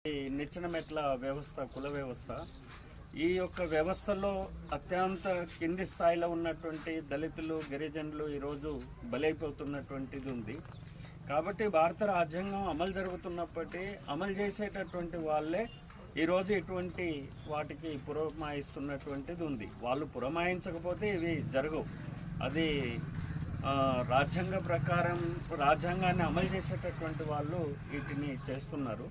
నిచ్చెన మెట్ల వ్యవస్థ, కుల వ్యవస్థ, ఈ యొక్క వ్యవస్థలో అత్యంత కింది స్థాయిలో ఉన్నటువంటి దళితులు, గిరిజనులు ఈరోజు బలైపోతున్నటువంటిది ఉంది. కాబట్టి భారత రాజ్యాంగం అమలు జరుగుతున్నప్పటికీ అమలు చేసేటటువంటి వాళ్ళే ఈరోజు ఇటువంటి వాటికి పురమాయిస్తున్నటువంటిది ఉంది. వాళ్ళు పురమాయించకపోతే ఇవి జరగవు. అది రాజ్యాంగ ప్రకారం రాజ్యాంగాన్ని అమలు చేసేటటువంటి వాళ్ళు వీటిని చేస్తున్నారు.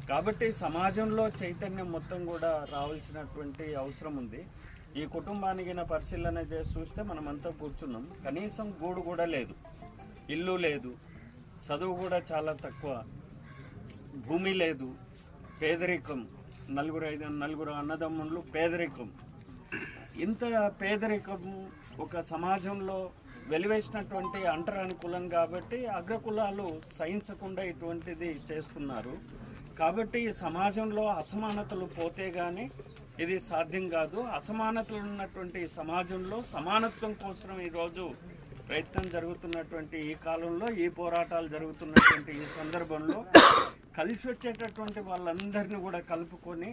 కాబట్టి సమాజంలో చైతన్యం మొత్తం కూడా రావాల్సినటువంటి అవసరం ఉంది. ఈ కుటుంబానికి పరిశీలన చేసి చూస్తే మనమంతా కూర్చున్నాం, కనీసం గూడు కూడా లేదు, ఇల్లు లేదు, చదువు కూడా చాలా తక్కువ, భూమి లేదు, పేదరికం, నలుగురు అన్నదమ్ముళ్ళు, పేదరికం. ఇంత పేదరికం ఒక సమాజంలో వెలివేసినటువంటి అంటరాని కులం కాబట్టి అగ్రకులాలు సహించకుండా ఇటువంటిది చేస్తున్నారు. కాబట్టి సమాజంలో అసమానతలు పోతే కానీ ఇది సాధ్యం కాదు. అసమానతలు ఉన్నటువంటి సమాజంలో సమానత్వం కోసం ఈరోజు ప్రయత్నం జరుగుతున్నటువంటి ఈ కాలంలో, ఈ పోరాటాలు జరుగుతున్నటువంటి ఈ సందర్భంలో కలిసి వచ్చేటటువంటి వాళ్ళందరినీ కూడా కలుపుకొని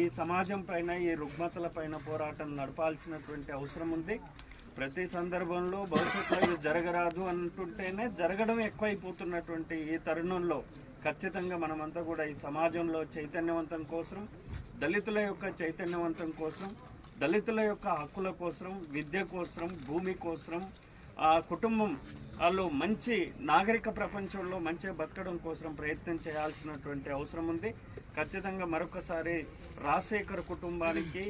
ఈ సమాజం పైన, ఈ రుగ్మతల పైన పోరాటం నడపాల్సినటువంటి అవసరం ఉంది. ప్రతి సందర్భంలో భవిష్యత్తులో ఇది జరగరాదు అంటుంటేనే జరగడం ఎక్కువైపోతున్నటువంటి ఈ తరుణంలో ఖచ్చితంగా మనమంతా కూడా ఈ సమాజంలో చైతన్యవంతం కోసం, దళితుల యొక్క చైతన్యవంతం కోసం, దళితుల యొక్క హక్కుల కోసం, విద్య కోసం, భూమి కోసం, ఆ కుటుంబం వాళ్ళు మంచి నాగరిక ప్రపంచంలో మంచిగా బతకడం కోసం ప్రయత్నం చేయాల్సినటువంటి అవసరం ఉంది. ఖచ్చితంగా మరొకసారి రాజశేఖర్ కుటుంబానికి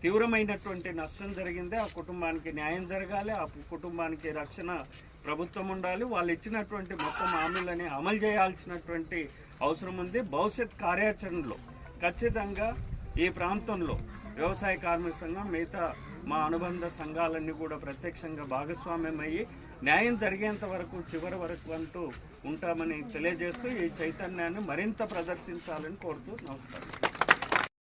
తీవ్రమైనటువంటి నష్టం జరిగింది. ఆ కుటుంబానికి న్యాయం జరగాలి, ఆ కుటుంబానికి రక్షణ ప్రభుత్వం ఉండాలి. వాళ్ళు ఇచ్చినటువంటి మొత్తం హామీలని అమలు చేయాల్సినటువంటి అవసరం ఉంది. భవిష్యత్ కార్యాచరణలో ఖచ్చితంగా ఈ ప్రాంతంలో వ్యవసాయ కార్మిక సంఘం, మిగతా మా అనుబంధ సంఘాలన్నీ కూడా ప్రత్యక్షంగా భాగస్వామ్యం అయ్యి న్యాయం జరిగేంత వరకు, చివరి వరకు అంటూ ఉంటామని తెలియజేస్తూ ఈ చైతన్యాన్ని మరింత ప్రదర్శించాలని కోరుతూ నమస్కారం.